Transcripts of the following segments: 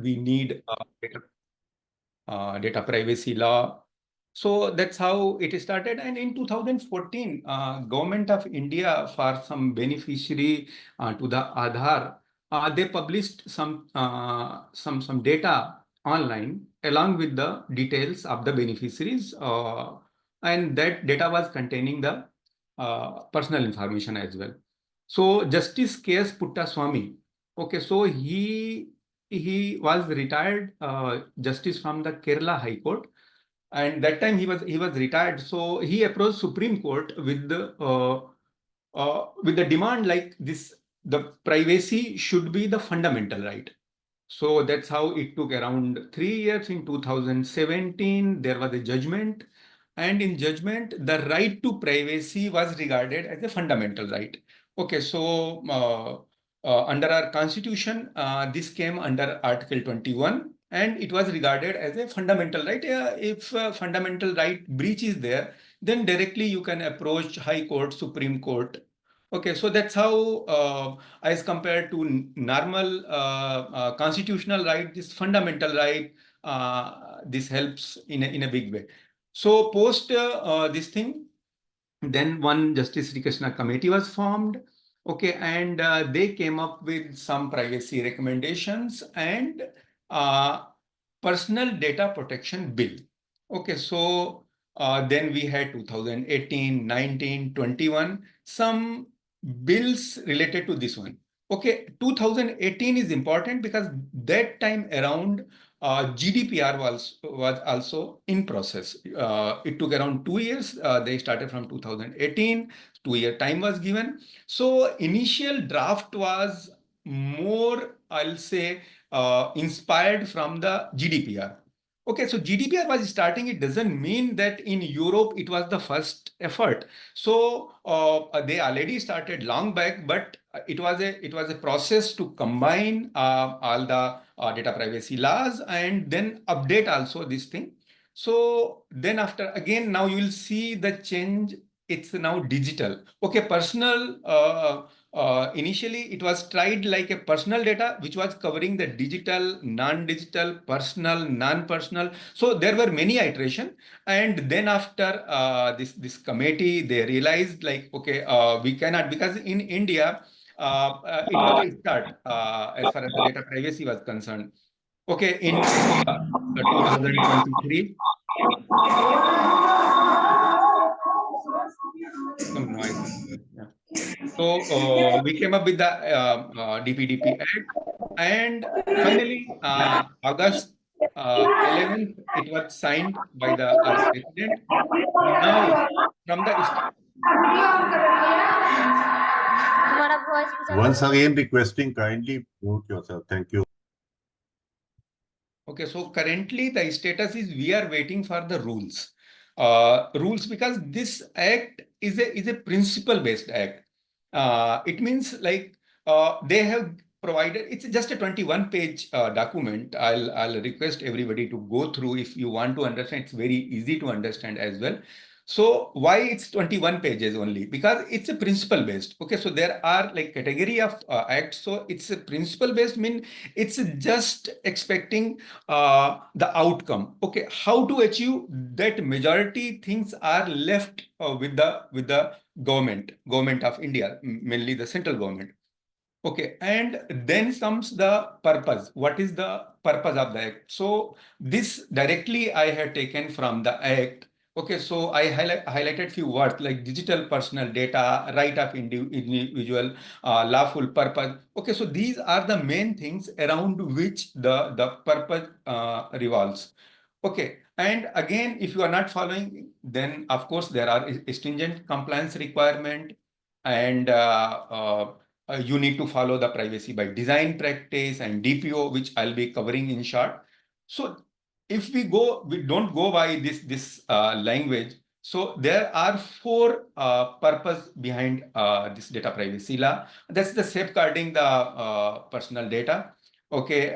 we need data privacy law. So that's how it started. And in 2014, Government of India, for some beneficiary to the Aadhaar, they published some data online along with the details of the beneficiaries, and that data was containing the personal information as well. So Justice K.S. Puttaswamy, okay, so he was retired justice from the Kerala High Court, and that time he was retired. So he approached Supreme Court with the demand like this: the privacy should be the fundamental right. So that's how it took around 3 years. In 2017, there was a judgment, and in judgment, the right to privacy was regarded as a fundamental right. Okay, so under our constitution, this came under Article 21, and it was regarded as a fundamental right. If fundamental right breach is there, then directly you can approach High Court, Supreme Court. Okay, so that's how, as compared to normal constitutional right, this fundamental right, this helps in a big way. So post this thing, then one Justice Sri Krishna committee was formed. Okay, and they came up with some privacy recommendations and personal data protection bill. Okay, so then we had 2018, 19, 21, some bills related to this one. Okay, 2018 is important because that time around GDPR was also in process. It took around 2 years. They started from 2018. 2 year time was given. So initial draft was more, I'll say, inspired from the GDPR. Okay, so GDPR was starting. It doesn't mean that in Europe it was the first effort. So they already started long back, but it was a process to combine all the data privacy laws and then update also this thing. So then after again, now you will see the change. It's now digital. Okay, personal. Initially, it was tried like a personal data, which was covering the digital, non-digital, personal, non-personal. So there were many iterations. And then after this committee, they realized like, okay, we cannot, because in India, it was a start as far as the data privacy was concerned. Okay, in 2023. Some noise. Yeah. So we came up with the DPDP Act, and finally, August 11th, it was signed by our president. Now, from the once again requesting kindly mute yourself. Thank you. okay, so currently the status is we are waiting for the rules. Rules, because this act is a principle-based act. It means like they have provided, it's just a 21-page document. I'll request everybody to go through if you want to understand. It's very easy to understand as well. So why it's 21 pages only? Because it's a principle based. Okay, so there are like category of acts. So it's a principle based, mean it's just expecting the outcome. Okay, how to achieve that? Majority things are left with the government of India, mainly the central government. Okay, and then comes the purpose. What is the purpose of the act? So this directly I had taken from the act. Okay, so I highlighted few words like digital personal data, right of individual, lawful purpose. Okay, so these are the main things around which the purpose revolves. Okay, and again, if you are not following, then of course there are stringent compliance requirement, and you need to follow the privacy by design practice and DPO, which I'll be covering in short. So if we don't go by this language. So there are four purpose behind this data privacy law. That's the safeguarding the personal data. Okay,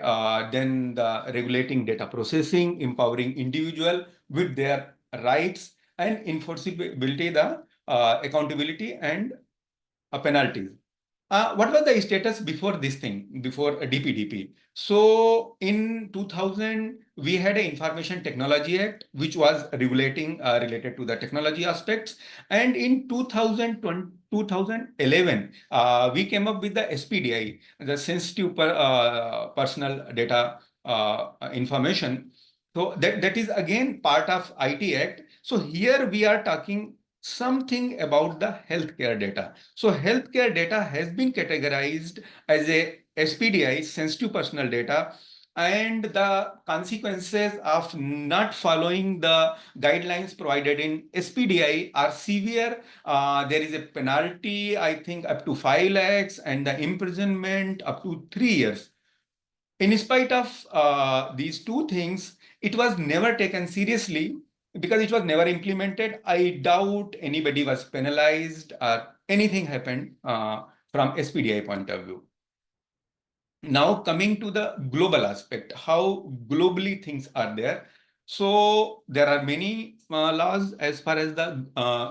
then the regulating data processing, empowering individual with their rights, and enforceability, the accountability and penalties. What was the status before this thing, before DPDP? So in 2000, we had an Information Technology Act, which was regulating related to the technology aspects. And in 2011, we came up with the SPDI, the Sensitive Personal Data Information. So that is again part of IT Act. So here we are talking something about the healthcare data. So healthcare data has been categorized as a SPDI, sensitive personal data, and the consequences of not following the guidelines provided in SPDI are severe. There is a penalty, I think, up to 5 lakhs and the imprisonment up to 3 years. In spite of these two things, it was never taken seriously because it was never implemented. I doubt anybody was penalized or anything happened from SPDI point of view. Now coming to the global aspect, how globally things are there. So there are many laws as far as the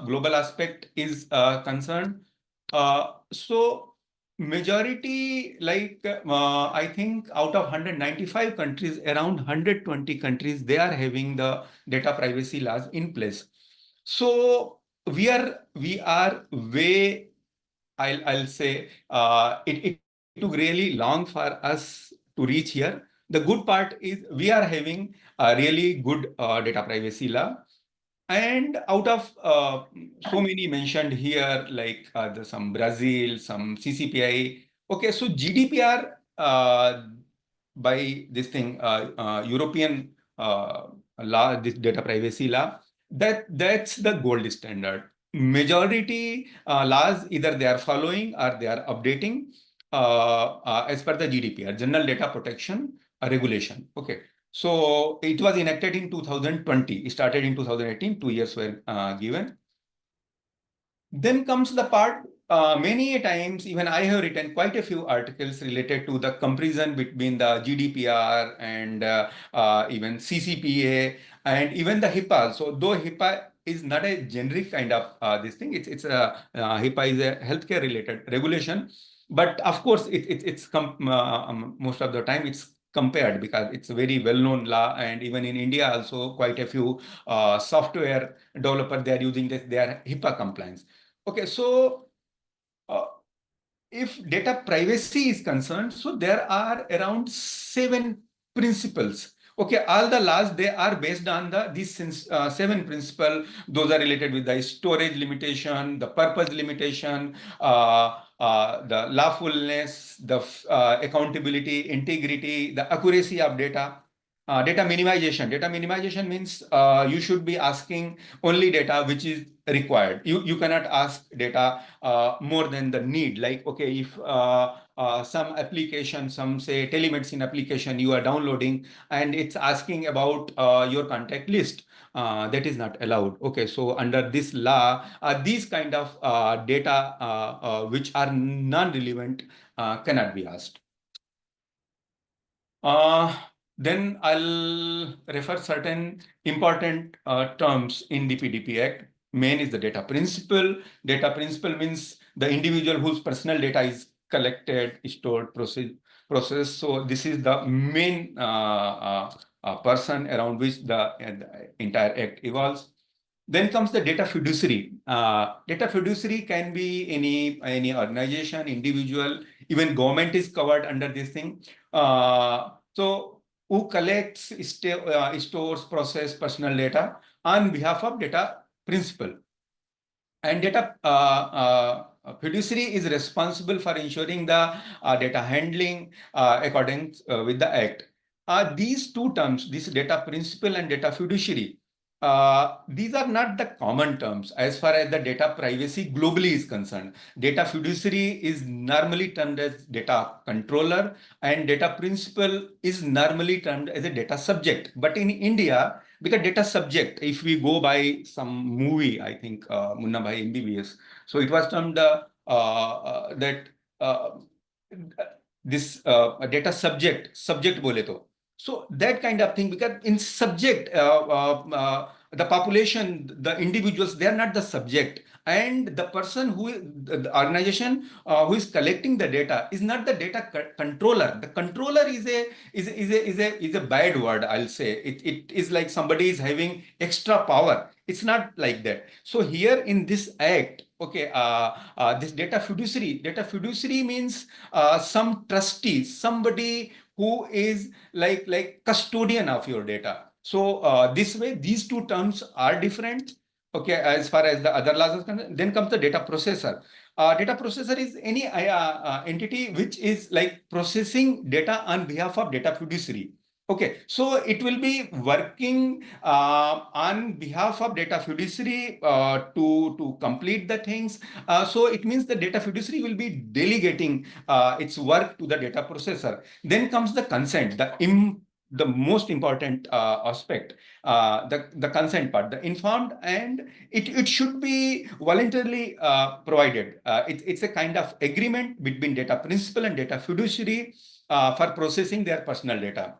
global aspect is concerned. So majority, like I think out of 195 countries, around 120 countries, they are having the data privacy laws in place. So we are way, I'll say it took really long for us to reach here. The good part is we are having a really good data privacy law. And out of so many mentioned here, like some Brazil, some CCPI. Okay, so GDPR by this thing, European law, this data privacy law, that's the gold standard. Majority laws either they are following or they are updating as per the GDPR, General Data Protection Regulation. Okay. So it was enacted in 2020. It started in 2018. 2 years were given. Then comes the part, many times, even I have written quite a few articles related to the comparison between the GDPR and even CCPA and even the HIPAA. So though HIPAA is not a generic kind of this thing, it's a HIPAA is a healthcare related regulation. But of course, it's most of the time it's compared because it's a very well-known law, and even in India also quite a few software developer they are using this, they are HIPAA compliance. Okay, so uh, if data privacy is concerned, so there are around 7 principles. Okay, all the laws they are based on these 7 principles. Those are related with the storage limitation, the purpose limitation, the lawfulness, the accountability, integrity, the accuracy of data. Data minimization. Data minimization means you should be asking only data which is required. You cannot ask data more than the need. Like, okay, if some application, some say telemedicine application you are downloading and it's asking about your contact list, that is not allowed. Okay, so under this law, these kind of data which are non-relevant cannot be asked. Uh, then I'll refer certain important terms in DPDP Act. Main is the data principle. Data principle means the individual whose personal data is collected, stored, process. So this is the main person around which the entire act evolves. Then comes the data fiduciary. Data fiduciary can be any organization, individual, even government is covered under this thing. So who collects, stores, process personal data on behalf of data principal. And data fiduciary is responsible for ensuring the data handling according with the Act. These two terms, this data principal and data fiduciary, these are not the common terms as far as the data privacy globally is concerned. Data fiduciary is normally termed as data controller, and data principal is normally termed as a data subject. But in India, because data subject, if we go by some movie, I think Munna Bhai MBBS, so it was termed that this data subject bole to. So that kind of thing, because in subject, the population, the individuals, they are not the subject. And the person the organization who is collecting the data is not the data controller. The controller is a bad word, I'll say. It is like somebody is having extra power. It's not like that. So here in this act, okay, this data fiduciary means some trustee, somebody who is like custodian of your data. So this way, these two terms are different. Okay, as far as the other laws are concerned. Then comes the data processor. Data processor is any entity which is like processing data on behalf of data fiduciary. Okay, so it will be working on behalf of data fiduciary to complete the things. So it means the data fiduciary will be delegating its work to the data processor. Then comes the consent, the most important aspect, the consent part, the informed, and it should be voluntarily provided. It's a kind of agreement between data principal and data fiduciary for processing their personal data.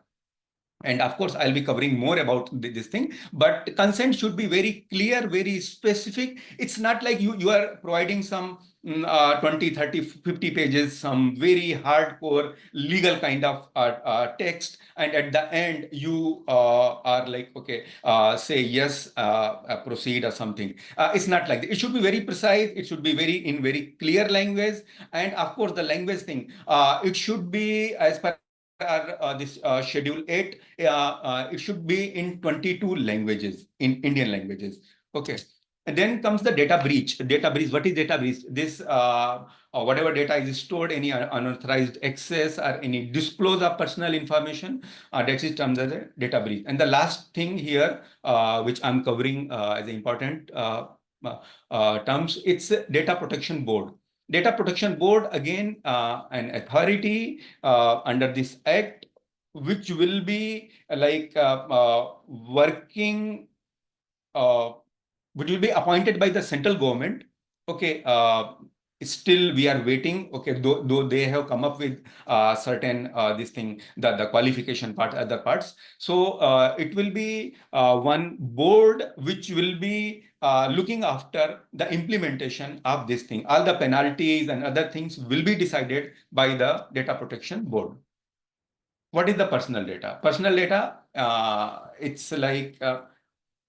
And of course, I'll be covering more about this thing, but consent should be very clear, very specific. It's not like you are providing some 20, 30, 50 pages, some very hardcore legal kind of text. And at the end, you are like, okay, say yes, proceed or something. It's not like that. It should be very precise. It should be in very clear language. And of course, the language thing, it should be as per this schedule 8, it should be in 22 languages, in Indian languages. Okay. And then comes the data breach. Data breach. What is data breach? This whatever data is stored, any unauthorized access or any disclose of personal information, that is termed as a data breach. And the last thing here, which I'm covering as important terms, it's a data protection board. Data Protection Board, again, an authority under this act, which will be like working, which will be appointed by the central government. Okay, still we are waiting. Okay, though they have come up with certain this thing, the qualification part, other parts. So it will be one board which will be looking after the implementation of this thing. All the penalties and other things will be decided by the Data Protection Board. What is the personal data? Personal data, it's like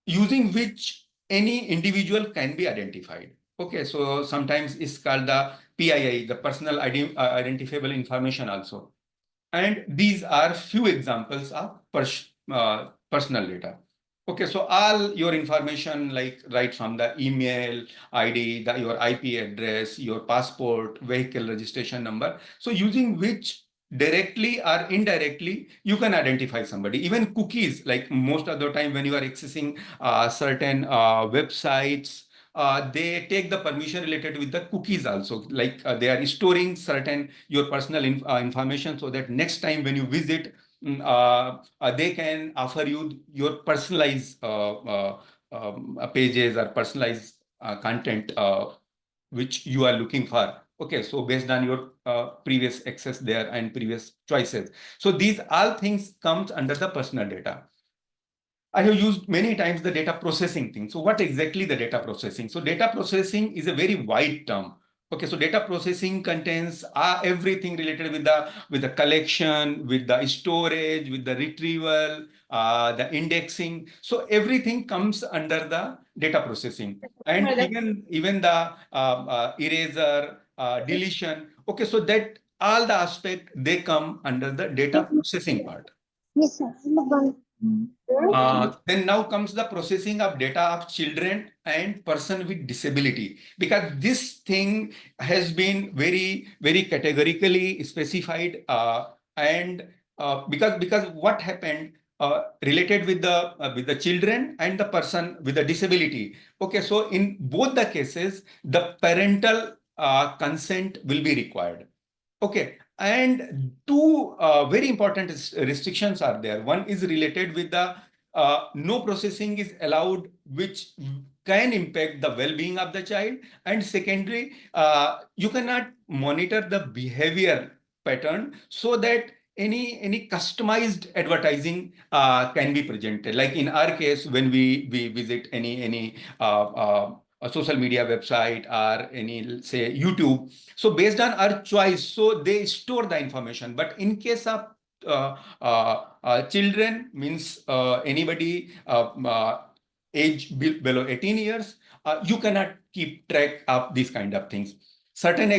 using which any individual can be identified. Okay, so sometimes it's called the PII, the personal identifiable information also. And these are few examples of personal data. Okay, so all your information, like right from the email ID, your IP address, your passport, vehicle registration number. So using which directly or indirectly you can identify somebody. Even cookies, like most of the time when you are accessing certain websites, they take the permission related with the cookies also, like they are storing certain your personal information, so that next time when you visit, they can offer you your personalized pages or personalized content which you are looking for. Okay, so based on your previous access there and previous choices. So these all things comes under the personal data. I have used many times the data processing thing. So what exactly the data processing? So data processing is a very wide term. Okay, so data processing contains everything related with the collection, with the storage, with the retrieval, the indexing. So everything comes under the data processing, and even the eraser, deletion. Okay, so that all the aspect they come under the data processing part. Yes, sir. Then now comes the processing of data of children and person with disability, because this thing has been very categorically specified, and because what happened related with the children and the person with the disability. Okay, so in both the cases, the parental consent will be required. Okay, and two very important restrictions are there. One is related with the no processing is allowed, which can impact the well-being of the child. And secondly, you cannot monitor the behavior pattern, so that any customized advertising can be presented. Like in our case, when we visit any a social media website or any, say, YouTube, so based on our choice, so they store the information. But in case of children, means anybody age below 18 years, you cannot keep track of these kind of things. Certain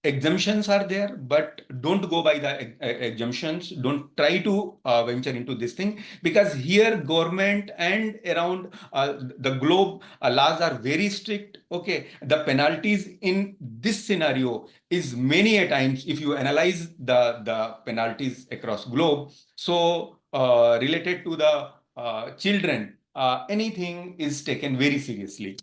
exemptions are there, but don't go by the exemptions. Don't try to venture into this thing, because here government and around the globe laws are very strict. Okay, the penalties in this scenario is many a times, if you analyze the penalties across globe, so related to the children, anything is taken very seriously.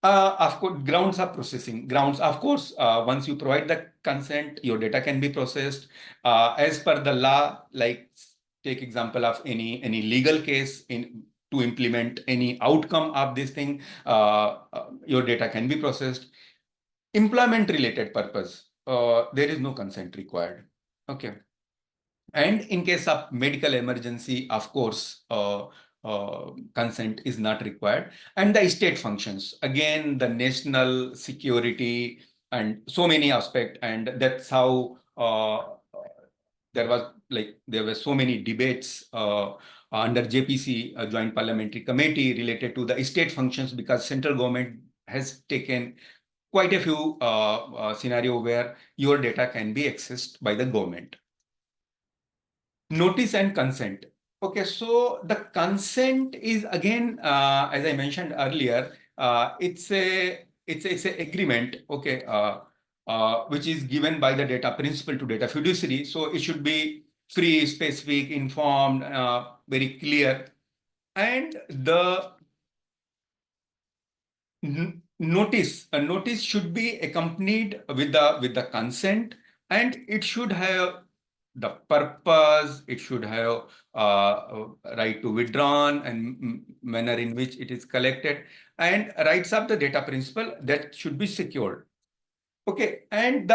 Of course, grounds of processing. Grounds, of course, once you provide the consent, your data can be processed. As per the law, like take example of any legal case in to implement any outcome of this thing, your data can be processed. Employment related purpose, there is no consent required. Okay. And in case of medical emergency, of course, consent is not required. And the state functions, again, the national security and so many aspects. And that's how there were so many debates under JPC, Joint Parliamentary Committee, related to the state functions, because central government has taken quite a few scenario where your data can be accessed by the government. Notice and consent. Okay, so the consent is again, as I mentioned earlier, it's a agreement. Okay, which is given by the data principal to data fiduciary. So it should be free, specific, informed, very clear, and the a notice should be accompanied with the consent, and it should have the purpose, it should have right to withdrawn and manner in which it is collected, and rights of the data principal that should be secured. Okay, and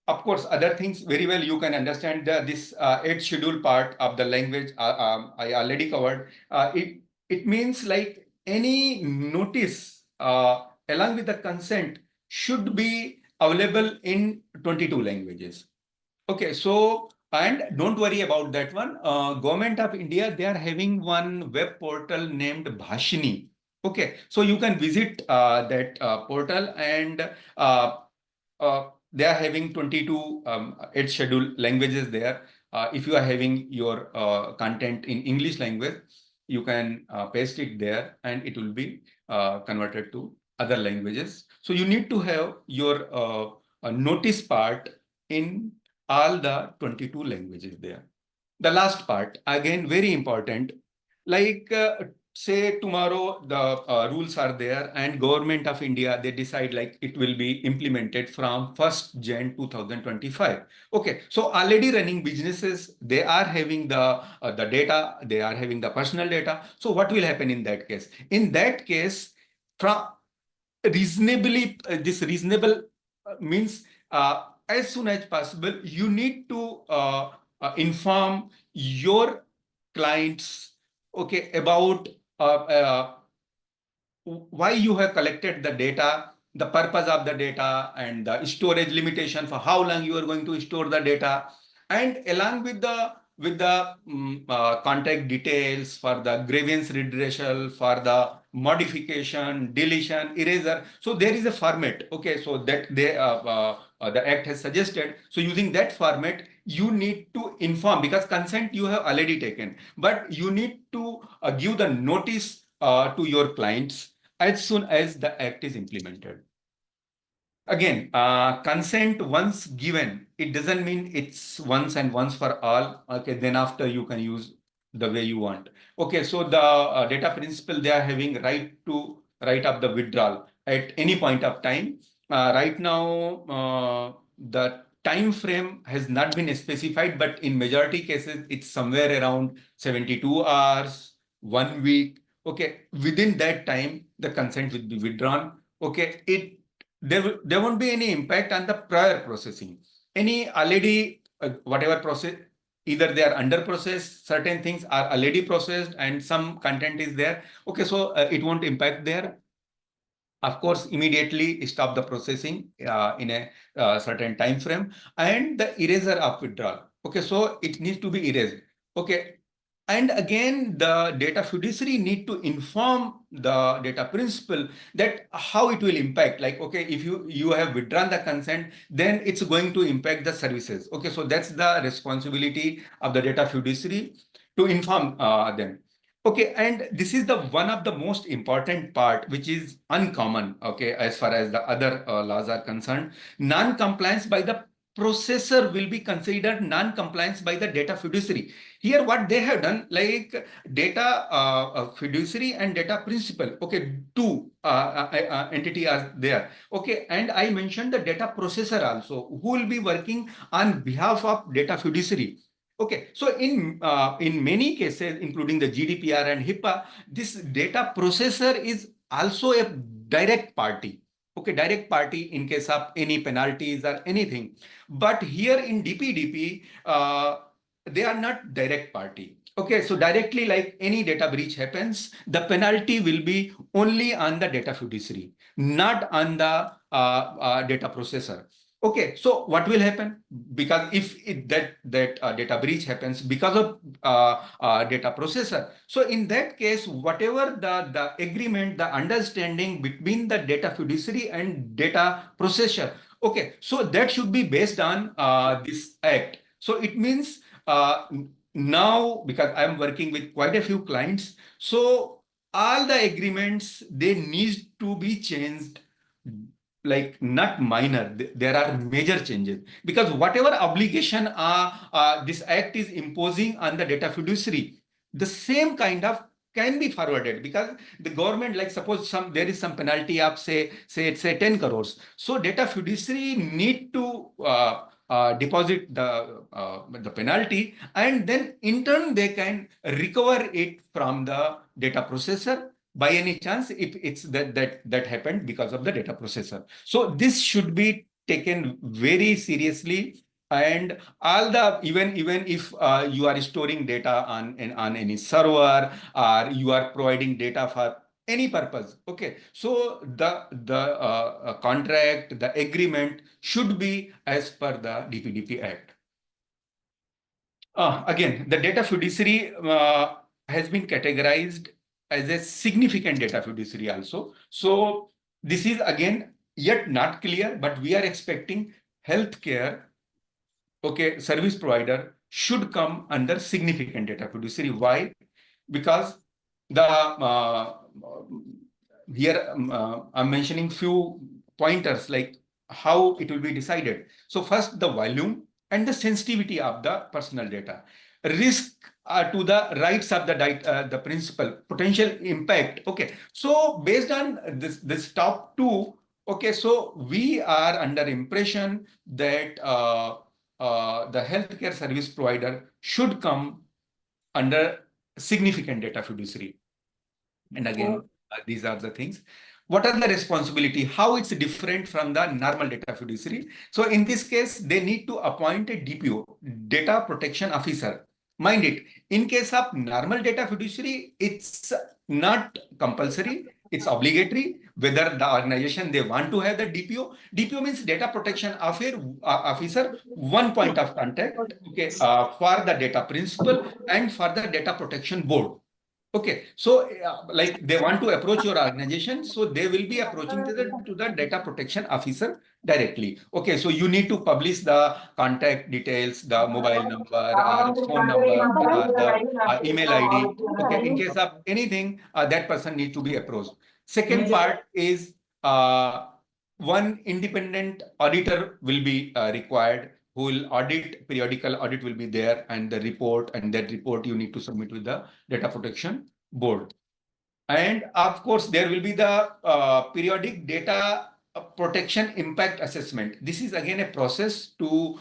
of course, other things very well you can understand this 8th schedule part of the language I already covered. It means like any notice along with the consent should be available in 22 languages. Okay, so, and don't worry about that one. Government of India, they are having one web portal named Bhashini. Okay, so you can visit that portal, and they are having 22 8 scheduled languages there. If you are having your content in English language, you can paste it there and it will be converted to other languages. So you need to have your notice part in all the 22 languages there. The last part, again, very important, like say tomorrow the rules are there and government of India, they decide like it will be implemented from 1st Jan 2025. Okay, so already running businesses, they are having the data, they are having the personal data. So what will happen in that case? In that case, from reasonably, this reasonable means as soon as possible, you need to inform your clients, okay, about why you have collected the data, the purpose of the data, and the storage limitation for how long you are going to store the data, and along with the contact details for the grievance redressal, for the modification, deletion, eraser. So there is a format. Okay, so that the Act has suggested. So using that format, you need to inform, because consent you have already taken, but you need to give the notice to your clients as soon as the Act is implemented. Again, consent once given, it doesn't mean it's once and once for all. Okay, then after you can use the way you want. Okay, so the data principal, they are having right of the withdrawal at any point of time. Right now, the time frame has not been specified, but in majority cases, it's somewhere around 72 hours, 1 week. Okay, within that time, the consent will be withdrawn. Okay, there won't be any impact on the prior processing. Any already whatever process either they are under processed, certain things are already processed and some content is there. Okay, so it won't impact there. Of course, immediately stop the processing in a certain time frame, and the eraser of withdrawal. Okay, so it needs to be erased. Okay, and again, the data fiduciary need to inform the data principal that how it will impact. Like, okay, if you have withdrawn the consent, then it's going to impact the services. Okay, so that's the responsibility of the data fiduciary to inform them. Okay, and this is the one of the most important part, which is uncommon, okay, as far as the other laws are concerned. Non-compliance by the processor will be considered non-compliance by the data fiduciary. Here, what they have done, like data fiduciary and data principal, okay, two entity are there. Okay, and I mentioned the data processor also, who will be working on behalf of data fiduciary. Okay, so in many cases, including the GDPR and HIPAA, this data processor is also a direct party. Okay, direct party in case of any penalties or anything. But here in DPDP, they are not direct party. Okay, so directly, like any data breach happens, the penalty will be only on the data fiduciary, not on the data processor. Okay, so what will happen? Because if that data breach happens because of data processor, so in that case, whatever the agreement, the understanding between the data fiduciary and data processor, okay, so that should be based on this act. So it means now, because I'm working with quite a few clients, so all the agreements, they need to be changed, like not minor, there are major changes, because whatever obligation this act is imposing on the data fiduciary, the same kind of can be forwarded, because the government, like suppose there is some penalty of say 10 crores, so data fiduciary need to deposit the penalty, and then in turn they can recover it from the data processor, by any chance, if it's that happened because of the data processor. So this should be taken very seriously, and all the even if you are storing data on any server, or you are providing data for any purpose, okay, so the contract, the agreement should be as per the DPDP Act. Again, the data fiduciary has been categorized as a significant data fiduciary also. So this is again yet not clear, but we are expecting healthcare, okay, service provider should come under significant data fiduciary. Why? Because the here I'm mentioning few pointers, like how it will be decided. So first, the volume and the sensitivity of the personal data, risk to the rights of the principal, potential impact. Okay, so based on this top two, okay, so we are under impression that the healthcare service provider should come under significant data fiduciary. And again, these are the things. What are the responsibility? How it's different from the normal data fiduciary? So in this case, they need to appoint a DPO, data protection officer. Mind it, in case of normal data fiduciary, it's not compulsory, it's obligatory. Whether the organization they want to have the DPO. DPO means data protection officer, one point of contact, okay, for the data principal and for the data protection board. Okay, so like they want to approach your organization, so they will be approaching to the data protection officer directly. Okay, so you need to publish the contact details, the mobile number, or phone number, or the email ID. Okay, in case of anything, that person needs to be approached. Second part is one independent auditor will be required, who will audit, periodical audit will be there, and the report, and that report you need to submit with the data protection board. And of course, there will be the periodic data protection impact assessment. This is again a process to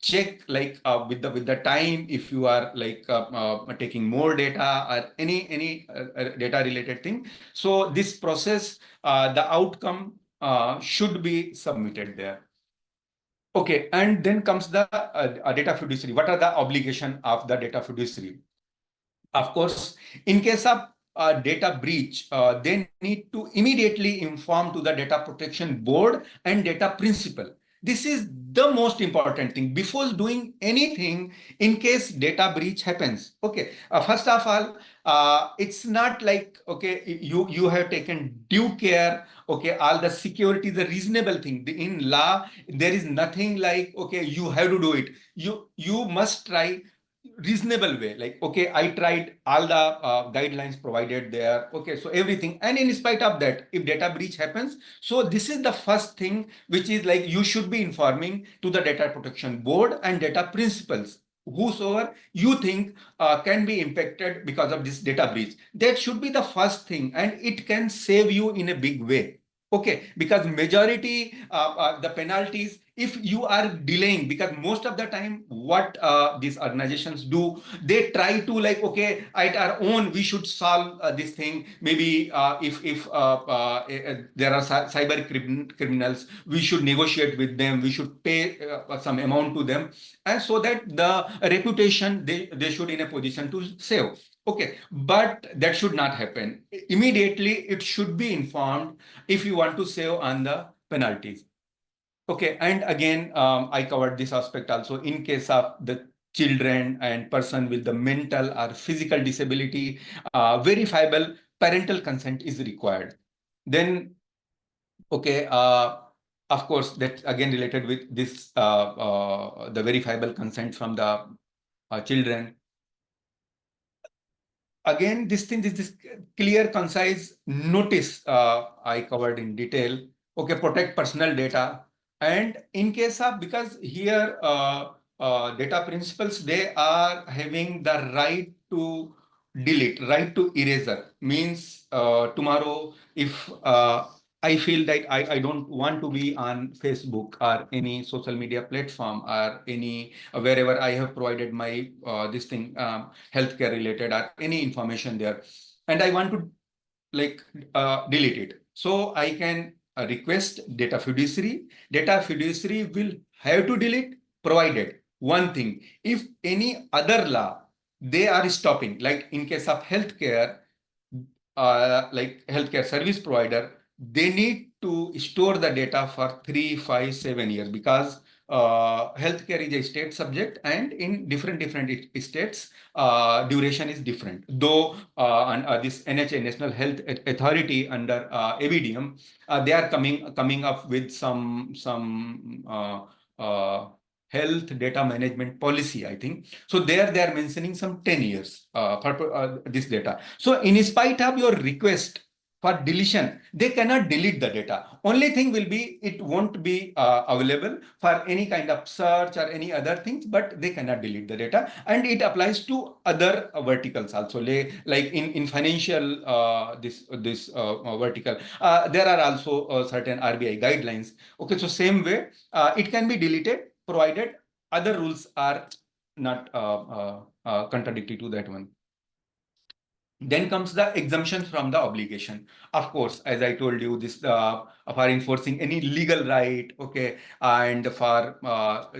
check, like with the time, if you are like taking more data or any data related thing. So this process, the outcome should be submitted there. Okay, and then comes the data fiduciary. What are the obligation of the data fiduciary? Of course, in case of data breach, they need to immediately inform to the data protection board and data principal. This is the most important thing before doing anything in case data breach happens. Okay, first of all, it's not like, okay, you have taken due care. Okay, all the security is a reasonable thing. In law, there is nothing like, okay, you have to do it. You must try reasonable way, like, okay, I tried all the guidelines provided there. Okay, so everything, and in spite of that, if data breach happens, so this is the first thing which is like you should be informing to the data protection board and data principals, whosoever you think can be impacted because of this data breach. That should be the first thing, and it can save you in a big way. Okay, because majority the penalties, if you are delaying, because most of the time what these organizations do, they try to like, okay, at our own we should solve this thing. Maybe if there are cyber criminals, we should negotiate with them, we should pay some amount to them, and so that the reputation they should in a position to save. Okay, but that should not happen. Immediately it should be informed if you want to save on the penalties. Okay, and again, I covered this aspect also. In case of the children and person with the mental or physical disability, verifiable parental consent is required. Then, okay, of course, that again related with this, the verifiable consent from the children. Again, this clear, concise notice I covered in detail. Okay, protect personal data. And in case of, because here data principals, they are having the right to delete, right to eraser. Means tomorrow, if I feel that I don't want to be on Facebook or any social media platform or any wherever I have provided my this thing healthcare related or any information there, and I want to like delete it. So I can request data fiduciary. Data fiduciary will have to delete, provided one thing: if any other law they are stopping, like in case of healthcare, like healthcare service provider, they need to store the data for 3, 5, 7 years, because healthcare is a state subject, and in different states, duration is different. Though and, this NHA, National Health Authority, under ABDM, they are coming up with some health data management policy, I think. So there they are mentioning some 10 years for this data. So in spite of your request for deletion, they cannot delete the data. Only thing will be, it won't be available for any kind of search or any other things, but they cannot delete the data. And it applies to other verticals also, like in financial this vertical. There are also certain RBI guidelines. Okay, so same way, it can be deleted, provided other rules are not contradictory to that one. Then comes the exemptions from the obligation. Of course, as I told you, this for enforcing any legal right, okay, and for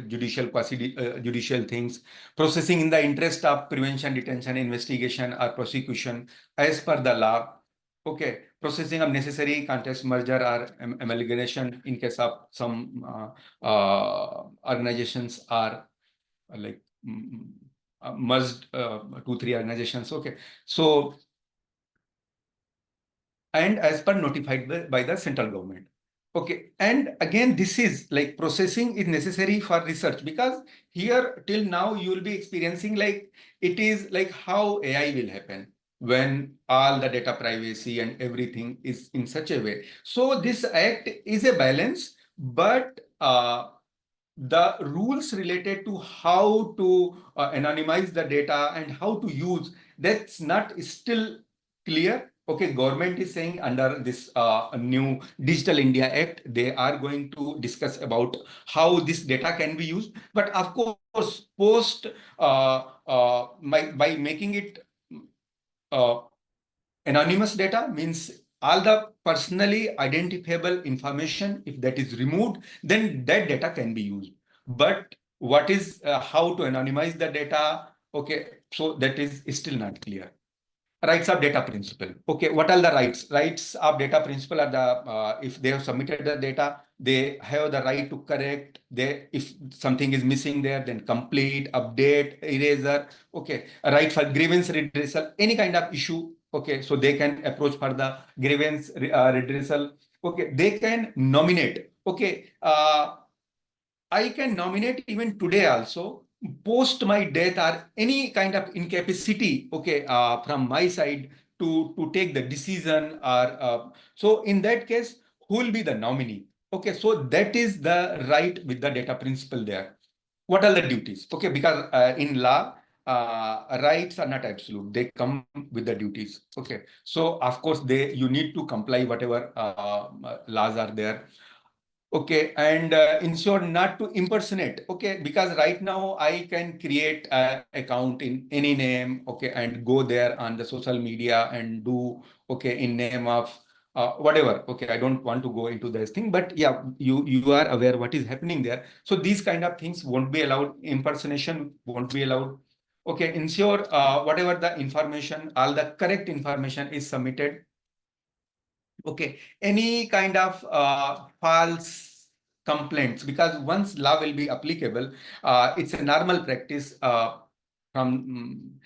judicial judicial things, processing in the interest of prevention, detention, investigation, or prosecution as per the law. Okay, processing of necessary contest, merger, or amalgamation in case of some organizations are like merged, 2, 3 organizations. Okay, so, and as per notified by the central government. Okay, and again, this is like processing is necessary for research, because here till now you will be experiencing like it is like how AI will happen when all the data privacy and everything is in such a way. So this act is a balance, but the rules related to how to anonymize the data and how to use, that's not still clear. Okay, government is saying under this new Digital India Act, they are going to discuss about how this data can be used. But of course, post by making it uh, anonymous data, means all the personally identifiable information, if that is removed, then that data can be used. but what is how to anonymize the data? Okay, so that is still not clear. Rights of data principle. Okay, what are the rights? Rights of data principle are the if they have submitted the data, they have the right to correct. They, if something is missing there, then complete, update, eraser. Okay, a right for grievance redressal, any kind of issue. Okay, so they can approach for the grievance redressal. Okay, they can nominate. Okay, I can nominate even today also, post my death or any kind of incapacity, okay, from my side to take the decision or so in that case, who will be the nominee? Okay, so that is the right with the data principle there. What are the duties? Okay, because in law, rights are not absolute. They come with the duties. Okay, so of course you need to comply whatever laws are there. Okay, and ensure not to impersonate. Okay, because right now I can create an account in any name. Okay, and go there on the social media and do okay in name of whatever. Okay, I don't want to go into this thing, but yeah, you are aware what is happening there. So these kind of things won't be allowed. Impersonation won't be allowed. Okay, ensure whatever the information, all the correct information is submitted. Okay, any kind of false complaints, because once law will be applicable, it's a normal practice from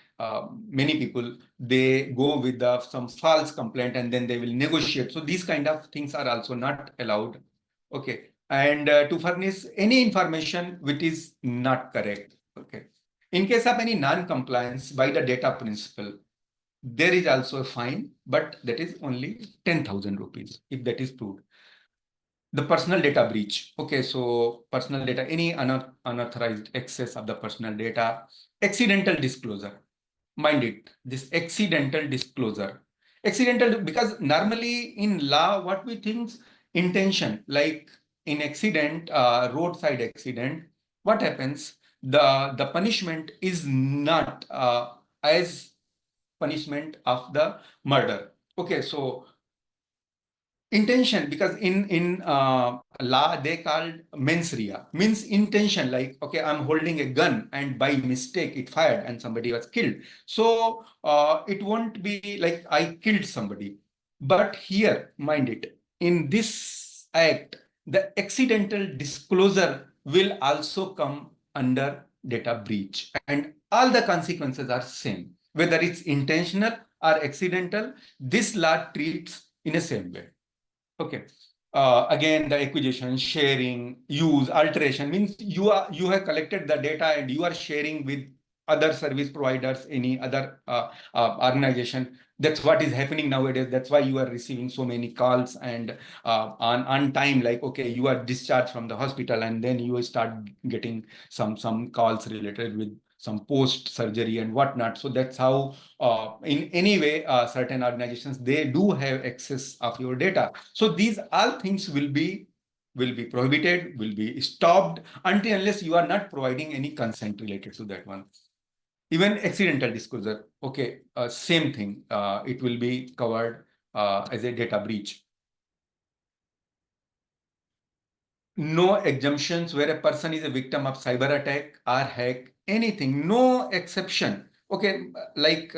many people. They go with some false complaint and then they will negotiate. So these kind of things are also not allowed. Okay, and to furnish any information which is not correct. Okay, in case of any non-compliance by the data principle, there is also a fine, but that is only 10,000 rupees if that is proved. The personal data breach. Okay, so personal data, any unauthorized access of the personal data, accidental disclosure. Mind it, this accidental disclosure. Accidental, because normally in law, what we think intention, like in accident, roadside accident, what happens? The punishment is not as punishment of the murder. Okay, so intention, because in law they called mens rea, means intention, like okay, I'm holding a gun and by mistake it fired and somebody was killed. So it won't be like I killed somebody. But here, mind it, in this act, the accidental disclosure will also come under data breach, and all the consequences are same, whether it's intentional or accidental. This law treats in a same way. Okay. Again, the acquisition, sharing, use, alteration means you have collected the data and you are sharing with other service providers, any other organization. That's what is happening nowadays. That's why you are receiving so many calls and on time, like okay, you are discharged from the hospital and then you start getting some calls related with some post surgery and whatnot. So that's how in any way certain organizations, they do have access of your data. So these all things will be prohibited, will be stopped until unless you are not providing any consent related to that one. Even accidental disclosure, okay, same thing. It will be covered as a data breach. No exemptions where a person is a victim of cyber attack or hack, anything, no exception. Okay, like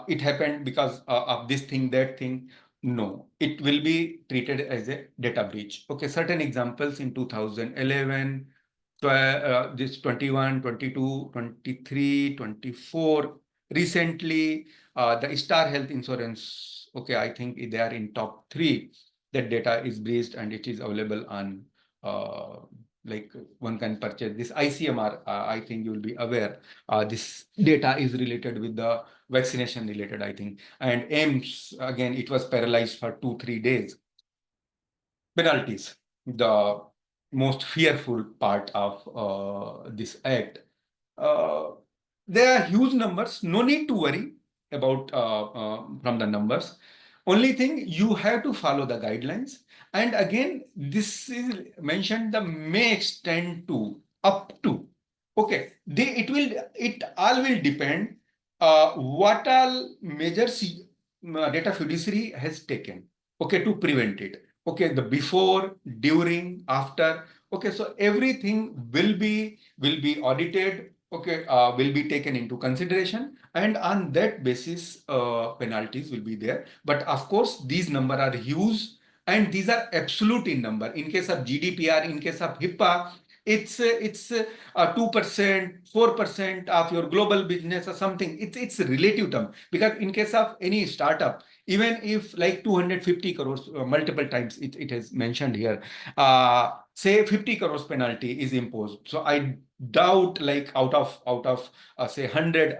it happened because of this thing, that thing. No, it will be treated as a data breach. Okay, certain examples in 2011, this 21, 22, 23, 24. Recently, the Star Health Insurance, okay, I think they are in top 3. That data is breached and it is available on like one can purchase this ICMR. I think you will be aware. This data is related with the vaccination related, I think. And AIMS, again, it was paralyzed for 2-3 days. Penalties, the most fearful part of this act. Uh, there are huge numbers. No need to worry about from the numbers. Only thing, you have to follow the guidelines. And again, this is mentioned, the may extend to, up to. Okay, it all will depend what all measures data fiduciary has taken. Okay, to prevent it. Okay, the before, during, after. Okay, so everything will be audited. Okay, will be taken into consideration, and on that basis, penalties will be there. But of course, these number are huge, and these are absolute in number. In case of GDPR, in case of HIPAA, it's 2%, 4% of your global business or something. It's a relative term, because in case of any startup, even if like 250 crores, multiple times it has mentioned here, say 50 crores penalty is imposed. So I doubt, like out of say 100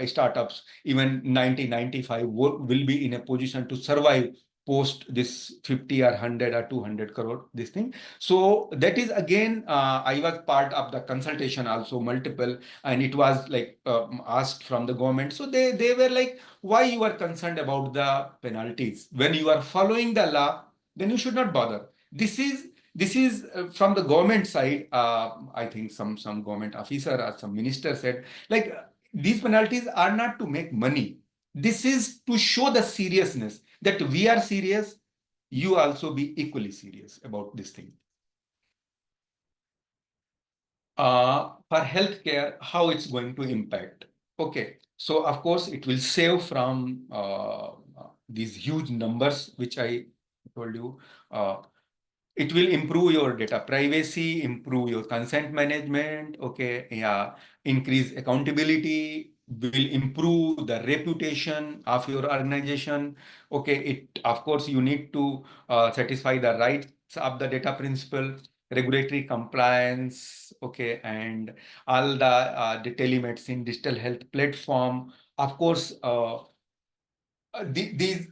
startups, even 90-95 will be in a position to survive post this 50 or 100 or 200 crore this thing. So that is again, I was part of the consultation also, multiple, and it was like asked from the government. So they were like, why you are concerned about the penalties? When you are following the law, then you should not bother. This is from the government side. I think some government officer or some minister said, like, these penalties are not to make money. This is to show the seriousness that we are serious. You also be equally serious about this thing. For healthcare, how it's going to impact. Okay, so of course it will save from these huge numbers which I told you. It will improve your data privacy, improve your consent management. Okay, yeah, increase accountability, will improve the reputation of your organization. Okay, it, of course, you need to satisfy the rights of the data principle, regulatory compliance. Okay, and all the telemedicine digital health platform. Of course, these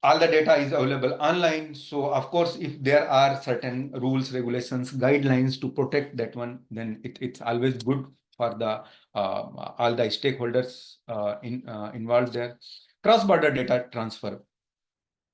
all the data is available online. So of course, if there are certain rules, regulations, guidelines to protect that one, then it's always good for the all the stakeholders involved there. Cross-border data transfer.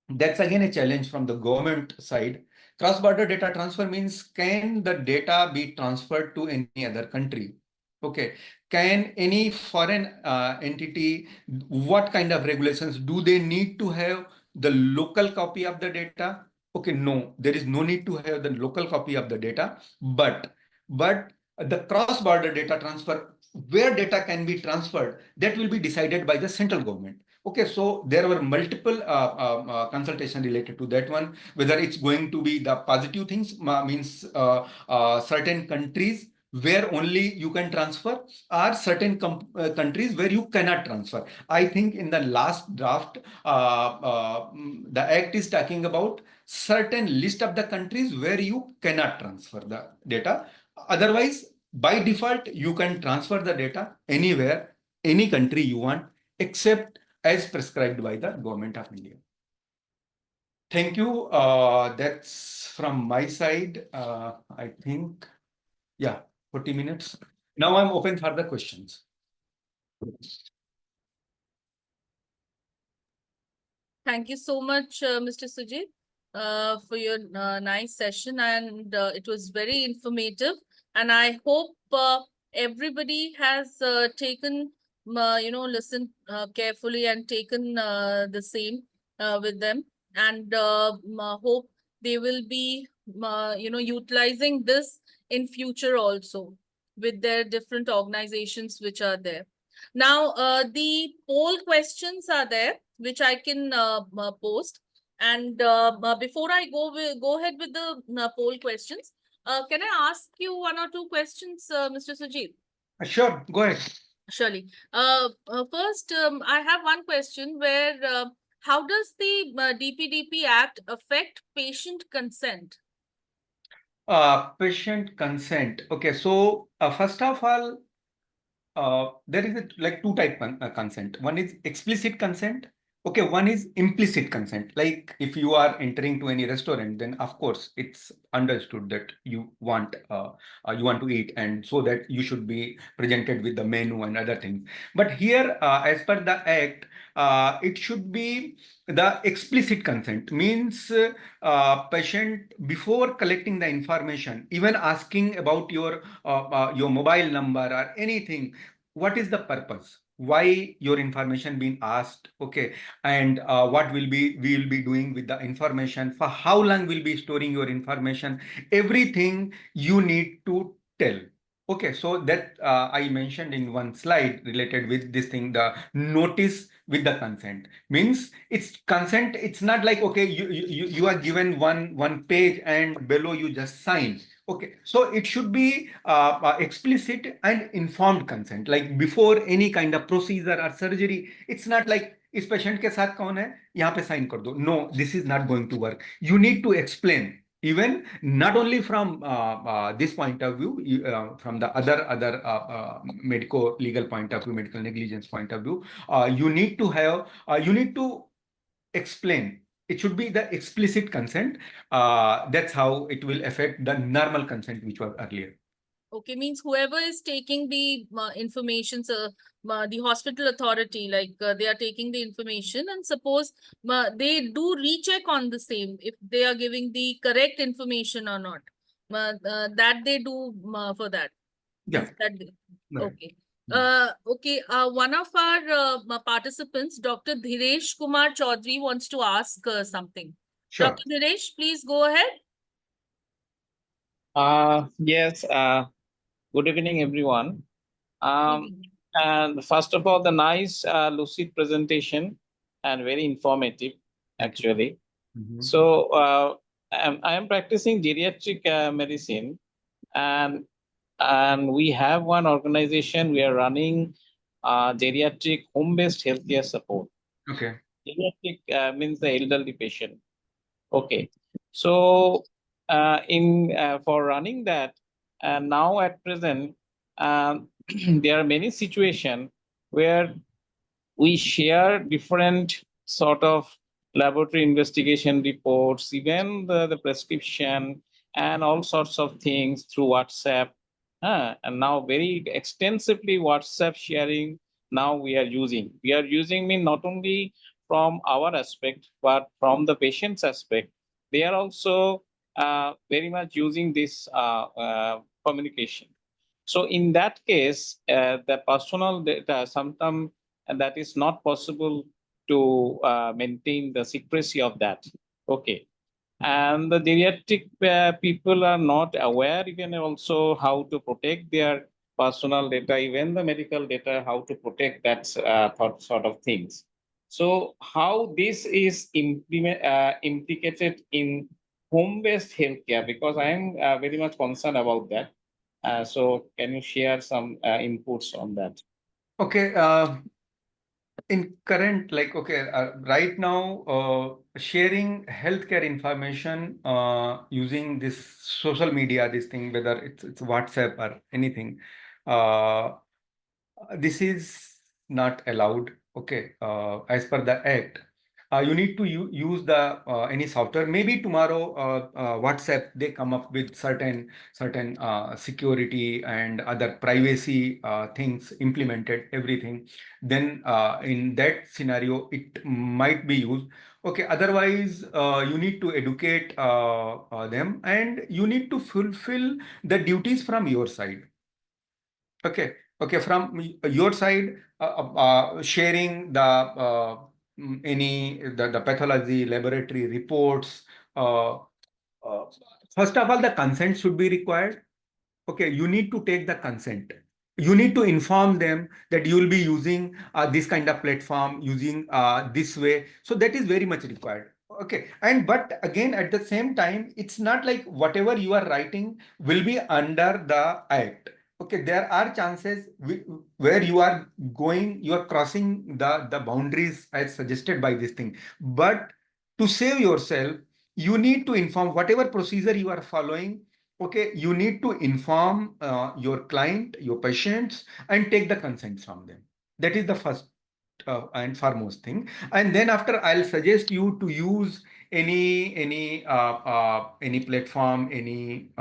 That's again a challenge from the government side. Cross-border data transfer means, can the data be transferred to any other country? Okay. Can any foreign entity, what kind of regulations do they need to have the local copy of the data? Okay, no, there is no need to have the local copy of the data, but the cross-border data transfer, where data can be transferred, that will be decided by the central government. Okay, so there were multiple consultation related to that one, whether it's going to be the positive things, means certain countries where only you can transfer, or certain countries where you cannot transfer. I think in the last draft, the act is talking about certain list of the countries where you cannot transfer the data. Otherwise, by default, you can transfer the data anywhere, any country you want, except as prescribed by the Government of India. Thank you. That's from my side. I think, yeah, 40 minutes. Now I'm open for the questions. Thank you so much, Mr. Sujeet, for your nice session, and it was very informative. And I hope everybody has taken, listened carefully and taken the same with them, and hope they will be, utilizing this in future also with their different organizations which are there. Now, the poll questions are there, which I can post. And before I go ahead with the poll questions, can I ask you one or two questions, Mr. Sujeet? Sure, go ahead. Surely. First, I have one question where how does the DPDP Act affect patient consent? Patient consent. Okay, so first of all, there is like two type consent. One is explicit consent. Okay, one is implicit consent. Like if you are entering to any restaurant, then of course it's understood that you want to eat, and so that you should be presented with the menu and other things. But here, as per the act, it should be the explicit consent. Means patient, before collecting the information, even asking about your mobile number or anything, what is the purpose? why your information being asked, okay, and what we will be doing with the information, for how long we'll be storing your information, everything you need to tell. Okay, so that I mentioned in one slide related with this thing, the notice with the consent. Means it's consent, it's not like, okay, you are given one page and below you just sign. Okay, so it should be explicit and informed consent. Like before any kind of procedure or surgery, it's not like इस patient के साथ कौन है यहाँ पे sign कर दो. No, this is not going to work. You need to explain, even not only from this point of view, from the other medico legal point of view, medical negligence point of view, you need to have you need to explain. It should be the explicit consent. That's how it will affect the normal consent which was earlier. Okay, means whoever is taking the information, so the hospital authority, like they are taking the information, and suppose they do recheck on the same if they are giving the correct information or not. That they do for that. Yeah. Is that Right. okay? Okay. One of our participants, Dr. Dhiresh Kumar Chaudhary, wants to ask something. Sure. Dr. Dhiresh, please go ahead. Yes. Good evening, everyone. And first of all, the nice lucid presentation and very informative, actually. So I am practicing geriatric medicine, and we have one organization. We are running geriatric home-based healthcare support. Okay. Geriatric means the elderly patient. Okay. So for running that, now at present, there are many situations where we share different sort of laboratory investigation reports, even the prescription and all sorts of things through WhatsApp. And now very extensively WhatsApp sharing now we are using. We are using not only from our aspect, but from the patient's aspect. They are also very much using this communication. So in that case, the personal data sometimes that is not possible to maintain the secrecy of that. Okay. And the geriatric people are not aware even also how to protect their personal data, even the medical data, how to protect that sort of things. So how this is implicated in home-based healthcare, because I am very much concerned about that. So can you share some inputs on that? Okay. In current, like, okay, right now, sharing healthcare information using this social media, this thing, whether it's WhatsApp or anything, this is not allowed. Okay, as per the act. You need to use the any software. Maybe tomorrow, WhatsApp they come up with certain security and other privacy things implemented. Everything. Then in that scenario, it might be used. Okay. Otherwise, you need to educate them, and you need to fulfill the duties from your side. Okay. Okay. From your side, sharing the the pathology laboratory reports. Uh, First of all, the consent should be required. Okay, you need to take the consent. You need to inform them that you will be using this kind of platform, using this way. So that is very much required. Okay, and but again, at the same time, it's not like whatever you are writing will be under the act. Okay, there are chances where you are going, you are crossing the boundaries as suggested by this thing. But to save yourself, you need to inform whatever procedure you are following. Okay, you need to inform your client, your patients, and take the consent from them. That is the first and foremost thing. And then after, I'll suggest you to use any platform, any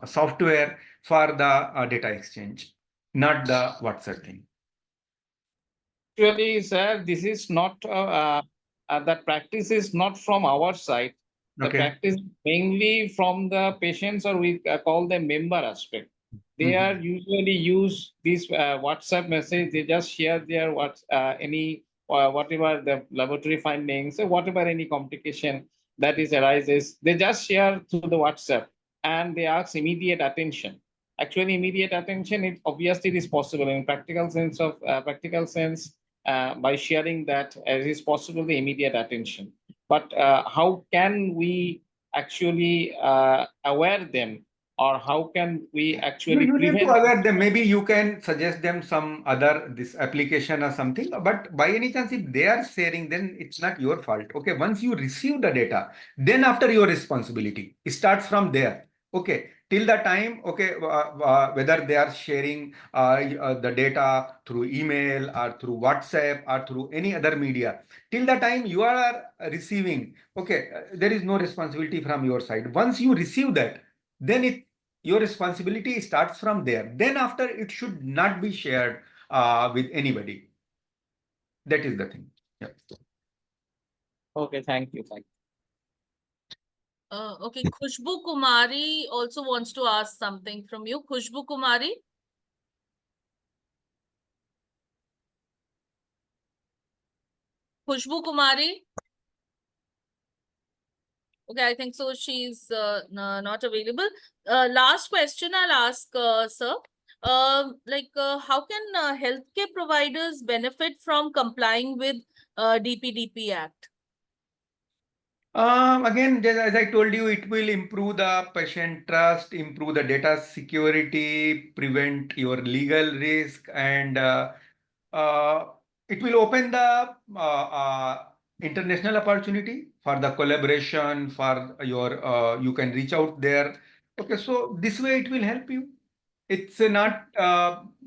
software for the data exchange, not the WhatsApp thing. Actually, sir, this is not that practice is not from our side. The Okay. practice mainly from the patients, or we call them member aspect. They are usually use this WhatsApp message. They just share their whatever the laboratory findings or whatever any complication that is arises. They just share through the WhatsApp and they ask immediate attention. Actually, immediate attention, it obviously is possible in practical sense by sharing that it is possible the immediate attention. But how can we actually aware them, or how can we actually You need to prevent? aware them. Maybe you can suggest them some other this application or something. But by any chance, if they are sharing, then it's not your fault. Okay. Once you receive the data, then after your responsibility, it starts from there. Okay. Till the time, okay, whether they are sharing the data through email or through WhatsApp or through any other media, till the time you are receiving, okay, there is no responsibility from your side. Once you receive that, then your responsibility starts from there. Then after, it should not be shared with anybody. That is the thing. Yeah. Okay, thank you. Okay, Khushbu Kumari also wants to ask something from you. Khushbu Kumari. Khushbu Kumari. Okay, I think so. She's not available. Last question I'll ask, sir. How can healthcare providers benefit from complying with DPDP Act? Again, as I told you, it will improve the patient trust, improve the data security, prevent your legal risk, and uh, it will open the international opportunity for the collaboration, for your, you can reach out there. Okay, so this way it will help you. It's not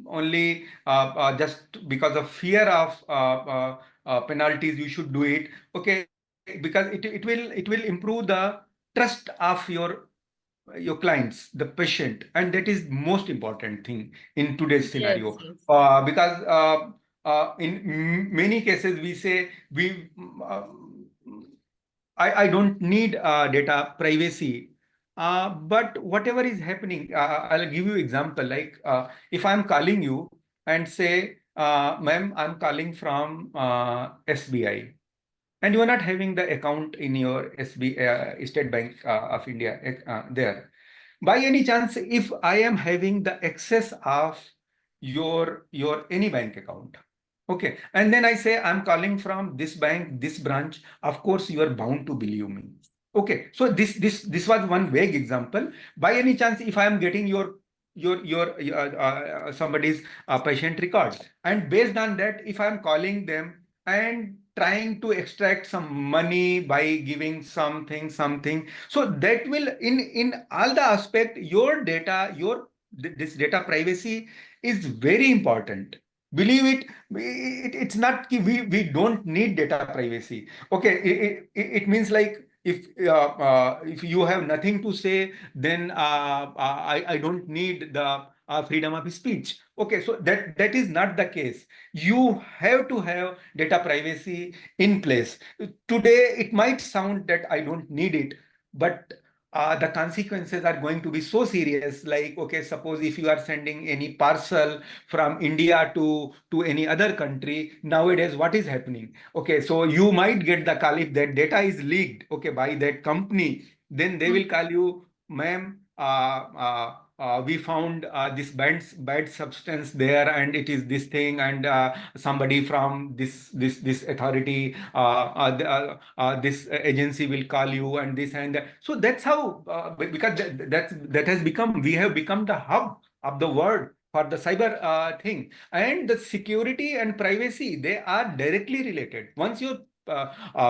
only just because of fear of penalties you should do it. Okay, because it will improve the trust of your clients, the patient, and that is most important thing in today's Yes, scenario. yes. Because in many cases we say uh, I don't need data privacy. But whatever is happening, I'll give you example. Like if I'm calling you and say, ma'am, I'm calling from SBI, and you are not having the account in your State Bank of India there. By any chance, if I am having the access of your any bank account, okay, and then I say I'm calling from this bank, this branch, of course you are bound to believe me. Okay, so this was one vague example. By any chance, if I am getting your somebody's patient records, and based on that, if I am calling them and trying to extract some money by giving something, so that will in all the aspect, your data, this data privacy is very important. Believe it's not we don't need data privacy. Okay, it means like if you have nothing to say, then I don't need the freedom of speech. Okay, so that is not the case. You have to have data privacy in place. Today, it might sound that I don't need it, but the consequences are going to be so serious. Like, okay, suppose if you are sending any parcel from India to any other country, nowadays, what is happening? Okay, so you might get the call if that data is leaked, okay, by that company, then they will call you, ma'am, we found this bad substance there, and it is this thing, and somebody from this authority, this agency will call you, and this and that. So that's how, because that has become, we have become the hub of the world for the cyber thing, and the security and privacy, they are directly related. Once your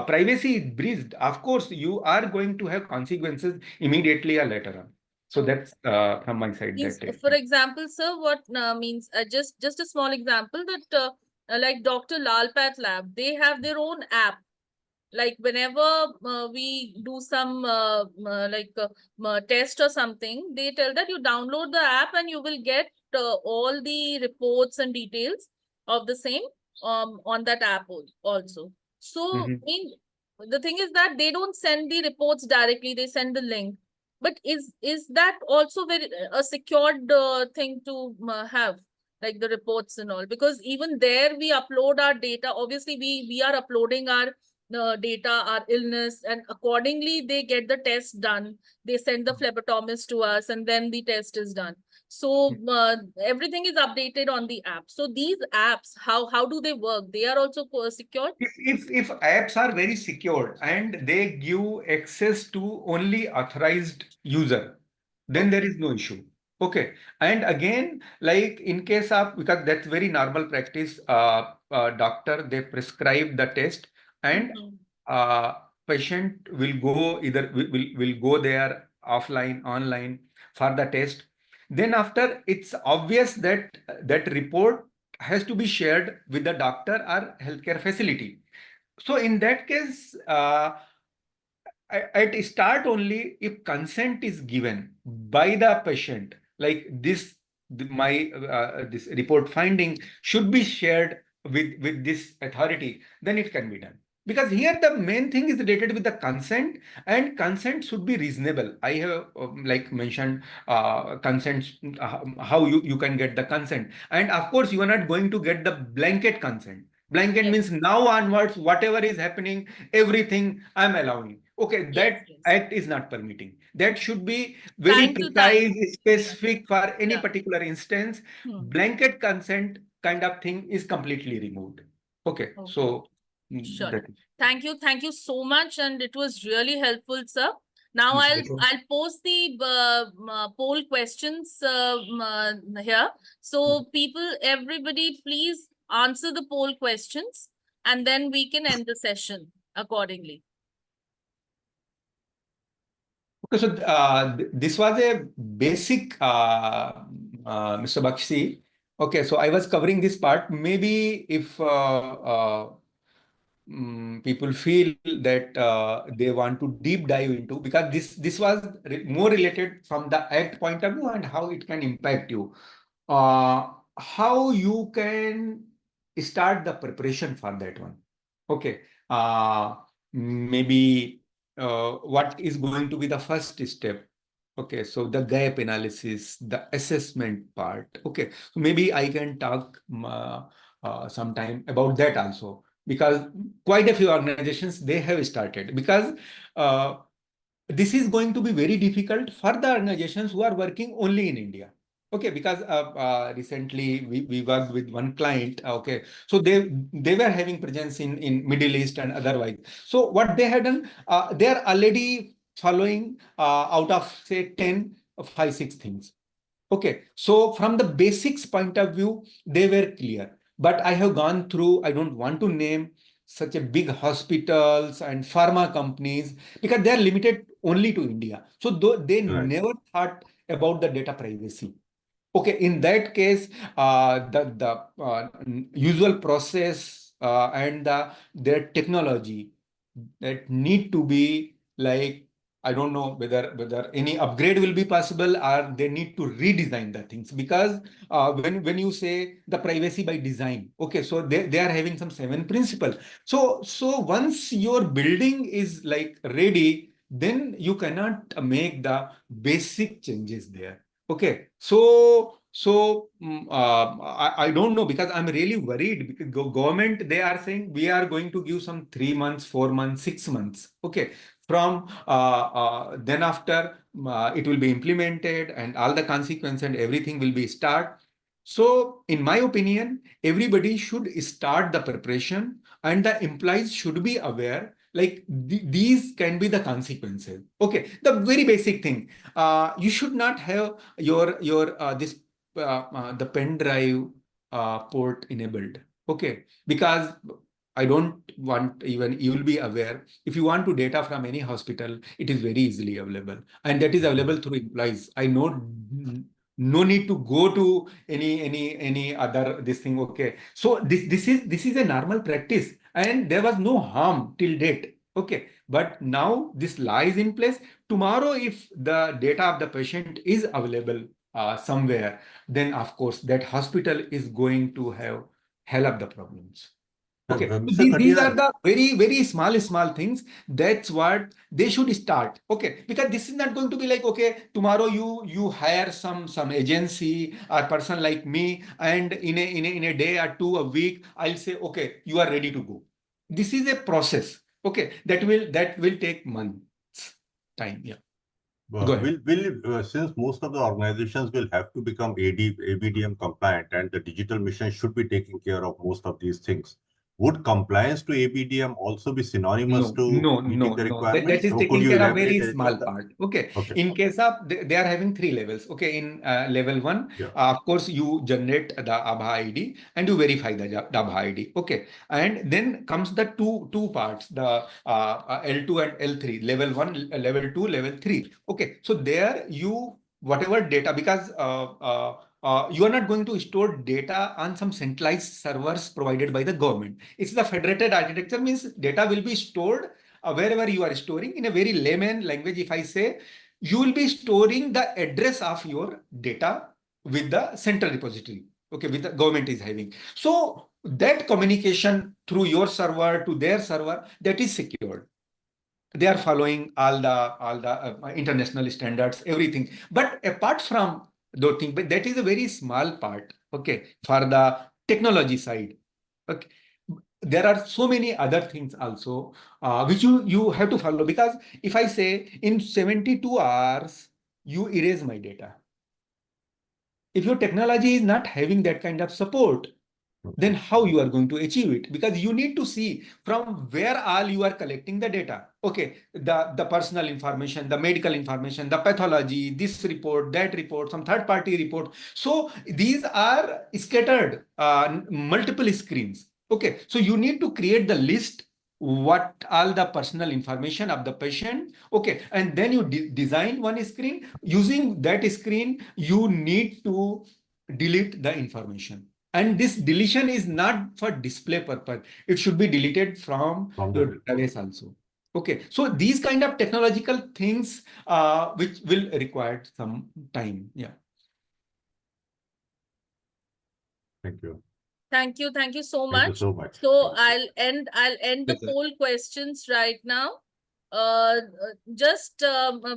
privacy is breached, of course you are going to have consequences immediately or later on. So that's from my side. Means, That for example, sir, what means just a small example that like Dr. Lalpat Lab, they have their own app. Like whenever we do some test or something, they tell that you download the app and you will get all the reports and details of the same on that app also. So, I mean, the thing is that they don't send the reports directly, they send the link. But is that also very a secured thing to have, like the reports and all? Because even there we upload our data. Obviously, we are uploading our data, our illness, and accordingly they get the test done. They send the phlebotomist to us, and then the test is done. So everything is updated on the app. So these apps, how do they work? They are also secure. If apps are very secure and they give access to only authorized user, then there is no issue. Okay. And again, like in case of, because that's very normal practice, doctor, they prescribe the test and uh, patient will go either will go there offline, online for the test. Then after, it's obvious that that report has to be shared with the doctor or healthcare facility. So in that case, at start only if consent is given by the patient, like this, my this report finding should be shared with this authority, then it can be done. Because here the main thing is related with the consent, and consent should be reasonable. I have like mentioned consents, how you can get the consent, and of course you are not going to get the blanket consent. Blanket means now onwards, whatever is happening, everything I'm allowing. Okay, that act is not permitting. That should be very Time to precise, time. specific for any Yeah. particular instance. Blanket consent kind of thing is completely removed. Okay, so Sure. that is. Thank you so much, and it was really helpful, sir. Now I'll post the poll questions here. So everybody, please answer the poll questions, and then we can end the session accordingly. Okay, so this was a basic, Mr. Bakshi. Okay, so I was covering this part. Maybe if people feel that they want to deep dive into, because this was more related from the act point of view and how it can impact you. How you can start the preparation for that one. Okay. Maybe what is going to be the first step? Okay, so the gap analysis, the assessment part. Okay, so maybe I can talk sometime about that also, because quite a few organizations, they have started, because this is going to be very difficult for the organizations who are working only in India. Okay, because recently we worked with one client. Okay, so they were having presence in Middle East and otherwise. So what they had done, they are already following out of say 10, 5, 6 things. Okay, so from the basics point of view, they were clear. But I have gone through, I don't want to name such a big hospitals and pharma companies, because they are limited only to India. So they never thought about the data privacy. Okay, in that case, the usual process and their technology that need to be like, I don't know whether any upgrade will be possible, or they need to redesign the things, because when you say the privacy by design, okay, so they are having some 7 principles. So once your building is like ready, then you cannot make the basic changes there. Okay, so I don't know, because I'm really worried, because government, they are saying we are going to give some 3 months, 4 months, 6 months. Okay, from then after it will be implemented and all the consequences and everything will be start. So in my opinion, everybody should start the preparation, and the employees should be aware, like these can be the consequences. Okay, the very basic thing, you should not have your this the pen drive port enabled. Okay, because I don't want, even you will be aware, if you want to data from any hospital, it is very easily available, and that is available through employees. I know no need to go to any other this thing. Okay, so this is a normal practice, and there was no harm till date. Okay, but now this lies in place. Tomorrow, if the data of the patient is available somewhere, then of course that hospital is going to have hell of the problems. Okay, so Mr. these are Katiyar, the very small things. That's what they should start. Okay, because this is not going to be like, okay, tomorrow you hire some agency or person like me, and in a day or two a week, I'll say, okay, you are ready to go. This is a process. Okay, that will take months time. Yeah, go ahead. since most of the organizations will have to become ABDM compliant and the digital mission should be taking care of most of these things, would compliance to ABDM also be synonymous No, to no, meeting no, the no. That requirements? is So could taking you care of elaborate very a little small on that? part. Okay. Okay. In case of they are having three levels. Okay. In level one, Yeah. of course, you generate the Abha ID and you verify the Abha ID. Okay. And then comes the two parts, the L2 and L3, level one, level two, level three. Okay. So there you whatever data, because you are not going to store data on some centralized servers provided by the government. It's the federated architecture, means data will be stored wherever you are storing. In a very layman language, if I say, you will be storing the address of your data with the central repository. Okay, with the government is having. So that communication through your server to their server, that is secured. They are following all the international standards, everything. But apart from those things, but that is a very small part. Okay, for the technology side. Okay, there are so many other things also which you have to follow, because if I say in 72 hours you erase my data, if your technology is not having that kind of support, then how you are going to achieve it? Because you need to see from where all you are collecting the data. Okay, the personal information, the medical information, the pathology, this report, that report, some third party report. So these are scattered multiple screens. Okay, so you need to create the list what all the personal information of the patient. Okay, and then you design one screen. Using that screen, you need to delete the information. And this deletion is not for display purpose. It should be deleted from From your the database also. Okay, so these kind of technological things which will require some time. Yeah. Thank you. Thank you. Thank you so Thank you much. so much. So Thank you. I'll end the Yes, sir. poll questions right now. Just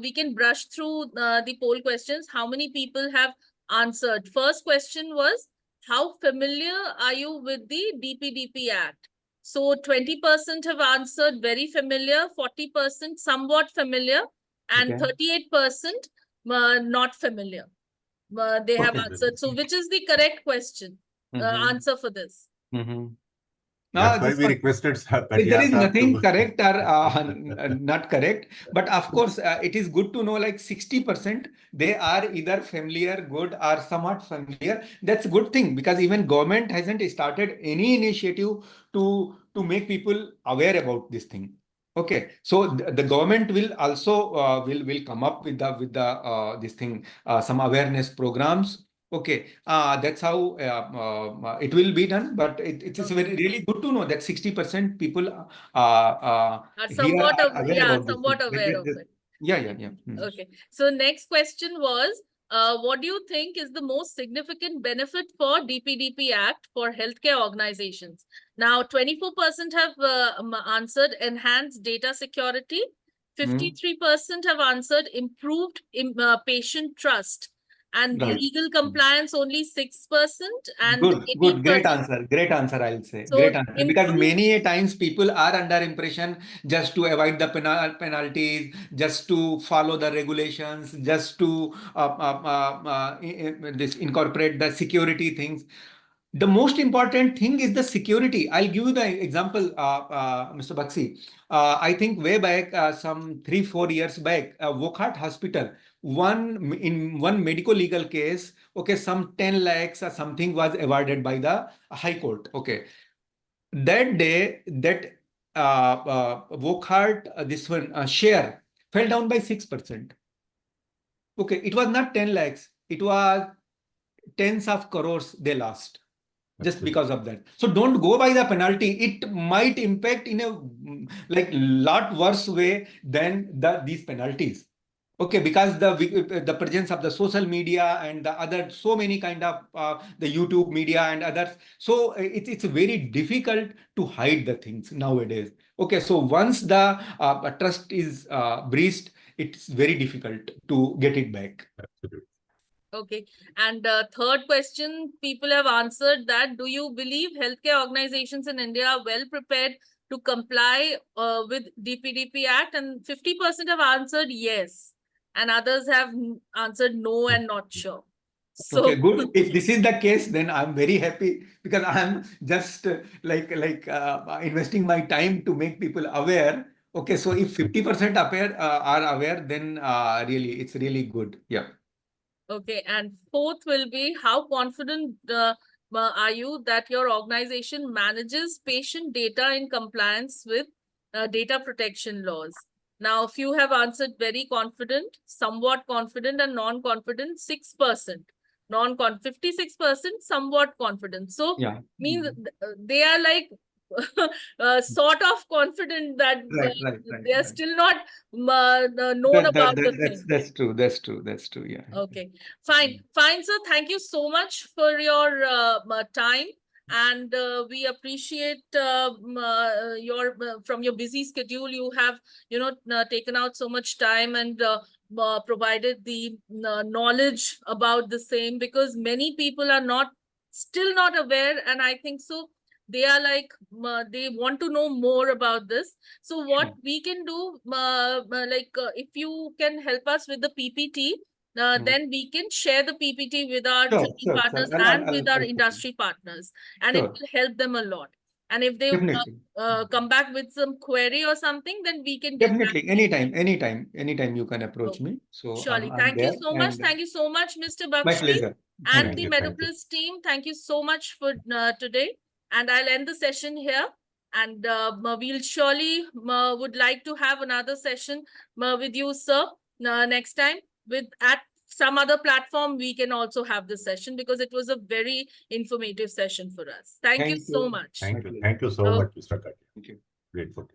we can brush through the poll questions. How many people have answered? First question was, how familiar are you with the DPDP Act? So 20% have answered very familiar, 40% somewhat familiar, and Okay. 38% not familiar. They have Okay. answered. So which is the correct question? Answer for this? That's why This we one. requested Sir There Katiyar is sir nothing to. correct or not correct, but of course, it is good to know like 60% they are either familiar, good, or somewhat familiar. That's a good thing, because even government hasn't started any initiative to make people aware about this thing. Okay, so the government will also will come up with the this thing, some awareness programs. Okay, that's how it will be done. But it is very really good to know that 60% people Are here somewhat are aware yeah, about this thing. somewhat aware of it. Yeah, yeah, yeah. Okay. So next question was, what do you think is the most significant benefit for DPDP Act for healthcare organizations? Now, 24% have answered enhanced data security. 53% have answered improved patient trust. And Right. legal compliance only 6% and Good, 18%. great answer. Great answer, I'll say. So Great answer. Because improve, many a times people are under impression just to avoid the penalties, just to follow the regulations, just to this incorporate the security things. The most important thing is the security. I'll give you the example, Mr. Bakshi. I think way back, some 3-4 years back, Wockhardt Hospital, in one medical legal case, okay, some 10 lakhs or something was awarded by the High Court. Okay, that day, that Wockhardt, this one share fell down by 6%. Okay, it was not 10 lakhs, it was tens of crores they lost just because of that. So don't go by the penalty. It might impact in a like lot worse way than these penalties. Okay, because the presence of the social media and the other so many kind of the YouTube media and others, so it's very difficult to hide the things nowadays. Okay, so once the trust is breached, it's very difficult to get it back. Absolutely. Okay. And third question, people have answered that, do you believe healthcare organizations in India are well prepared to comply with DPDP Act? And 50% have answered yes. And others have answered no and not sure. So, Okay, good. If this is the case, then I'm very happy because I'm just investing my time to make people aware. Okay, so if 50% are aware, then really it's really good. Yeah. okay. And fourth will be, how confident are you that your organization manages patient data in compliance with data protection laws? Now, a few have answered very confident, somewhat confident, and non-confident, 6%. 56%, somewhat confident. So, Yeah. means they are like sort of confident that Right. they are still not known about the thing. That's true. That's true. That's true. Yeah. Okay, fine, sir. Thank you so much for your time, and we appreciate your from your busy schedule. You have taken out so much time and provided the knowledge about the same, because many people are still not aware, and I think so. They are like they want to know more about this. So what we can do, if you can help us with the PPT. Then we can share the PPT with our training partners and with our industry partners, and it will help them a lot. And if they Definitely. come back with some query or something, then we can get Definitely. back. Anytime you can approach me. So Surely. I'm Thank you there. so much. And Thank you so much, Mr. my Bakshi, pleasure. and Thank the you. Thank you. Medoplus team. Thank you so much for today. And I'll end the session here. And we'll surely would like to have another session with you, sir, next time. At some other platform, we can also have this session, because it was a very informative session for us. Thank you so much. Thank you. Thank you so much, Mr. Katiyar. Thank you. Grateful.